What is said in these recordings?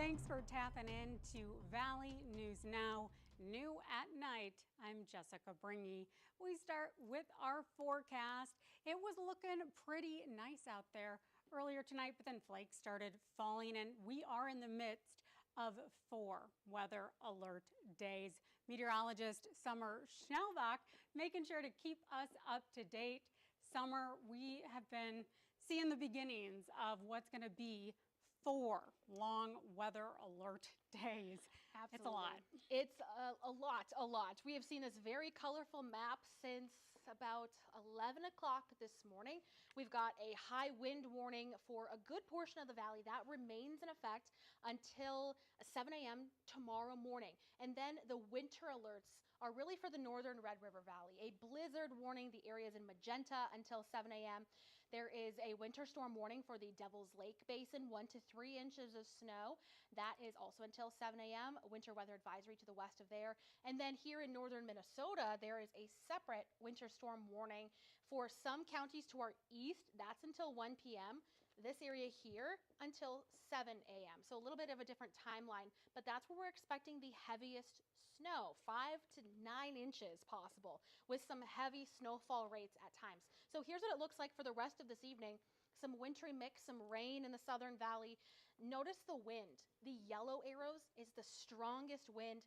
Thanks for tapping in to Valley News Now, new at night. I'm Jessica Bringe. We start with our forecast. It was looking pretty nice out there earlier tonight, but then flakes started falling, and we are in the midst of 4 weather alert days. Meteorologist Summer Schnellbach making sure to keep us up to date. Summer, we have been seeing the beginnings of what's going to be 4 long weather alert days. Absolutely. It's a lot. It's a lot. We have seen this very colorful map since about 11 o'clock this morning. We've got a high wind warning for a good portion of the valley that remains in effect until 7 a.m. tomorrow morning. And then the winter alerts are really for the northern Red River Valley. A blizzard warning, the areas in magenta until 7 a.m. There is a winter storm warning for the Devil's Lake Basin, 1 to 3 inches of snow. That is also until 7 a.m. A winter weather advisory to the west of there. And then here in northern Minnesota, there is a separate winter storm warning for some counties to our east. That's until 1 p.m. This area here until 7 a.m. So a little bit of a different timeline, but that's where we're expecting the heaviest snow, 5 to 9 inches possible, with some heavy snowfall rates at times. So here's what it looks like for the rest of this evening. Some wintry mix, some rain in the southern valley. Notice the wind. The yellow arrows is the strongest wind.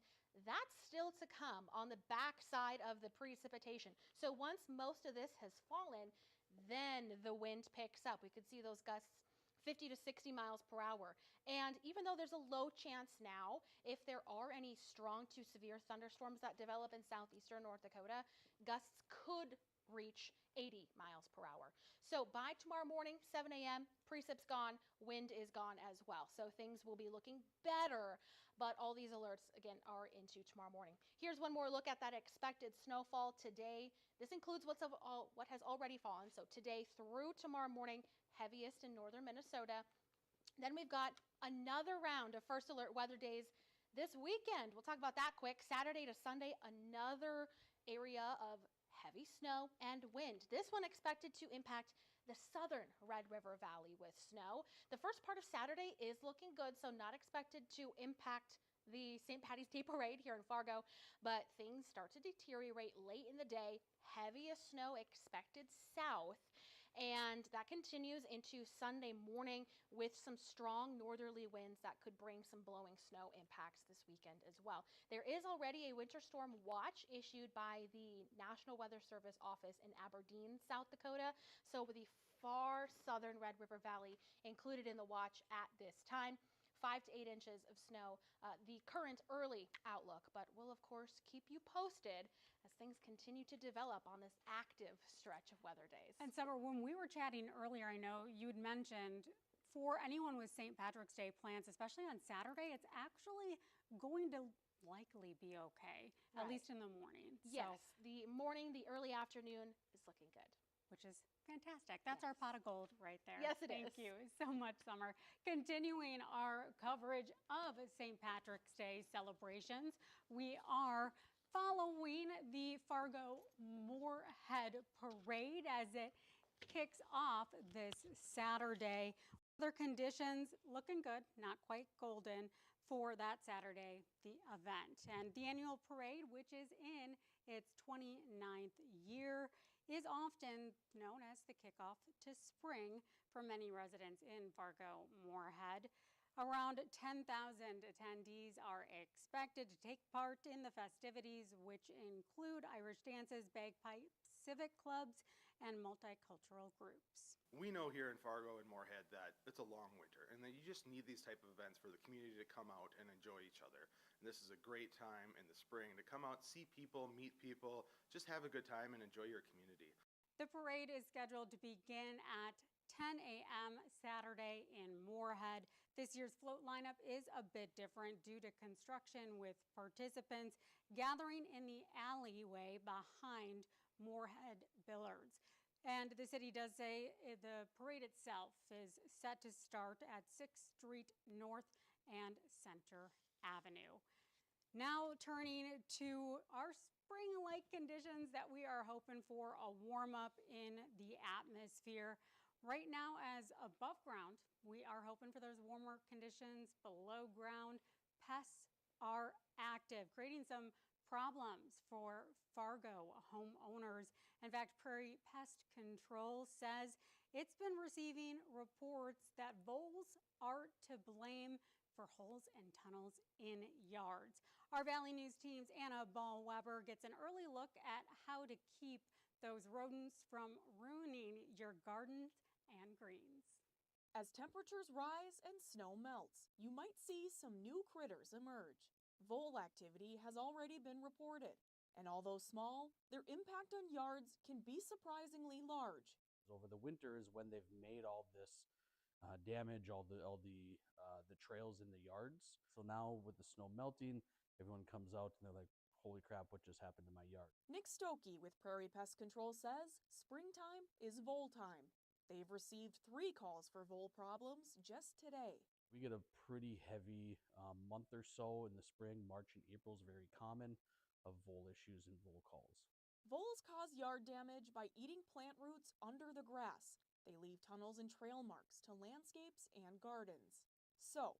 That's still to come on the backside of the precipitation. So once most of this has fallen, then the wind picks up. We could see those gusts 50 to 60 miles per hour. And even though there's a low chance now, if there are any strong to severe thunderstorms that develop in southeastern North Dakota, gusts could reach 80 miles per hour. So by tomorrow morning, 7 a.m., precip's gone, wind is gone as well. So things will be looking better, but all these alerts, again, are into tomorrow morning. Here's one more look at that expected snowfall today. This includes what has already fallen. So today through tomorrow morning, heaviest in northern Minnesota. Then we've got another round of first alert weather days this weekend. We'll talk about that quick. Saturday to Sunday, another area of heavy snow and wind. This one expected to impact the southern Red River Valley with snow. The first part of Saturday is looking good, so not expected to impact the St. Patty's Day parade here in Fargo, but things start to deteriorate late in the day. Heaviest snow expected south, and that continues into Sunday morning with some strong northerly winds that could bring some blowing snow impacts this weekend as well. There is already a winter storm watch issued by the National Weather Service office in Aberdeen, South Dakota, so with the far southern Red River Valley included in the watch at this time. 5 to 8 inches of snow, the current early outlook, but we'll of course keep you posted as things continue to develop on this active stretch of weather days. And Summer, when we were chatting earlier, I know you'd mentioned for anyone with St. Patrick's Day plans, especially on Saturday, it's actually going to likely be okay, right, at least in the morning. Yes, so the morning, the early afternoon is looking good. Which is fantastic. That's our pot of gold right there. Yes, it is. is. Thank you so much, Summer. Continuing our coverage of St. Patrick's Day celebrations, we are following the Fargo Moorhead Parade as it kicks off this Saturday. Weather conditions looking good, not quite golden for that Saturday, the event. And the annual parade, which is in its 29th year, is often known as the kickoff to spring for many residents in Fargo Moorhead. Around 10,000 attendees are expected to take part in the festivities, which include Irish dances, bagpipes, civic clubs, and multicultural groups. We know here in Fargo and Moorhead that it's a long winter and that you just need these type of events for the community to come out and enjoy each other. And this is a great time in the spring to come out, see people, meet people, just have a good time and enjoy your community. The parade is scheduled to begin at 10 a.m. Saturday in Moorhead. This year's float lineup is a bit different due to construction, with participants gathering in the alleyway behind Moorhead Billards. And the city does say the parade itself is set to start at 6th Street North and Center Avenue. Now turning to our spring-like conditions that we are hoping for, a warm up in the atmosphere. Right now, as above ground, we are hoping for those warmer conditions. Below ground, pests are active, creating some problems for Fargo homeowners. In fact, Prairie Pest Control says it's been receiving reports that voles are to blame for holes and tunnels in yards. Our Valley News team's Anna Ball-Weber gets an early look at how to keep those rodents from ruining your gardens and greens. As temperatures rise and snow melts, you might see some new critters emerge. Vole activity has already been reported, and although small, their impact on yards can be surprisingly large. Over the winter is when they've made all this damage, all the trails in the yards. So now with the snow melting, everyone comes out and they're like, holy crap, what just happened to my yard? Nick Stokey with Prairie Pest Control says springtime is vole time. They've received 3 calls for vole problems just today. We get a pretty heavy month or so in the spring. March and April is very common of vole issues and vole calls. Voles cause yard damage by eating plant roots under the grass. They leave tunnels and trail marks to landscapes and gardens. So,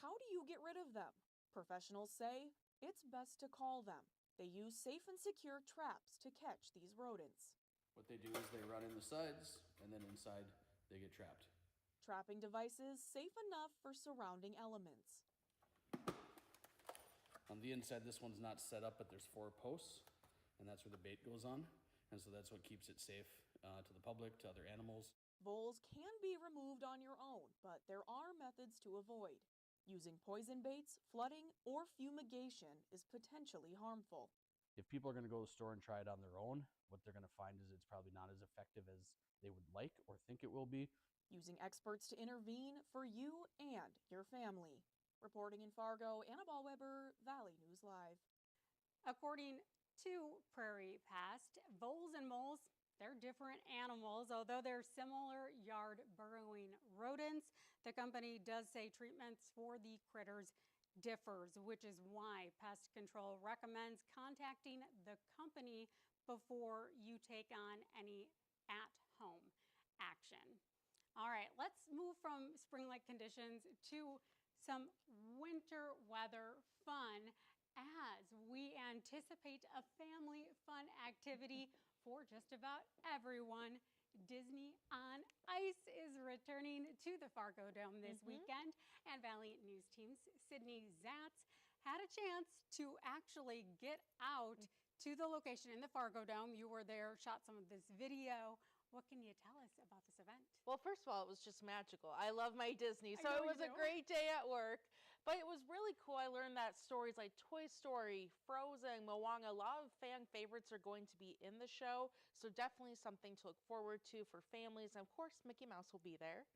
how do you get rid of them? Professionals say it's best to call them. They use safe and secure traps to catch these rodents. What they do is they run in the sides, and then inside they get trapped. Trapping devices safe enough for surrounding elements. On the inside, this one's not set up, but there's 4 posts, and that's where the bait goes on. And so that's what keeps it safe to the public, to other animals. Voles can be removed on your own, but there are methods to avoid. Using poison baits, flooding, or fumigation is potentially harmful. If people are going to go to the store and try it on their own, what they're going to find is it's probably not as effective as they would like or think it will be. Using experts to intervene for you and your family. Reporting in Fargo, Anna Ball-Weber, Valley News Live. According to Prairie Pest, voles and moles, they're different animals, although they're similar yard burrowing rodents. The company does say treatments for the critters differs, which is why Pest Control recommends contacting the company before you take on any at-home action. All right, let's move from spring-like conditions to some winter weather fun as we anticipate a family fun activity for just about everyone. Disney on Ice is returning to the Fargo Dome this weekend, and Valley News team's Sydney Zatz had a chance to actually get out to the location in the Fargo Dome. You were there, shot some of this video. What can you tell us about this event? Well, first of all, it was just magical. I love my Disney, so know it was you a do. great day at work. But it was really cool. I learned that stories like Toy Story, Frozen, Moana, a lot of fan favorites are going to be in the show. So definitely something to look forward to for families. And of course, Mickey Mouse will be there.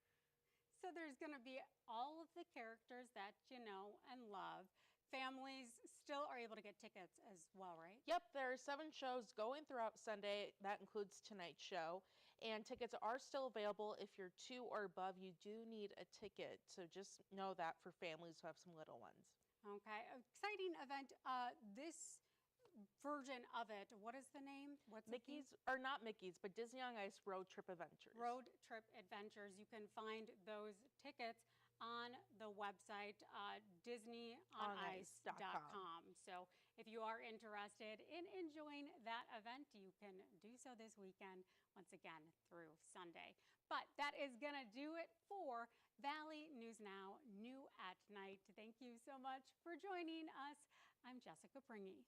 So there's going to be all of the characters that you know and love. Families still are able to get tickets as well, right? Yep, there are 7 shows going throughout Sunday. That includes tonight's show. And tickets are still available. If you're 2 or above, you do need a ticket. So just know that for families who have some little ones. Okay, exciting event. This version of it, what is the name? What's the theme? Mickey's, or not Mickey's, but Disney on Ice Road Trip Adventures. Road Trip Adventures. You can find those tickets on the website disneyonice.com. So if you are interested in enjoying that event, you can do so this weekend, once again, through Sunday. But that is going to do it for Valley News Now, New at Night. Thank you so much for joining us. I'm Jessica Bringe.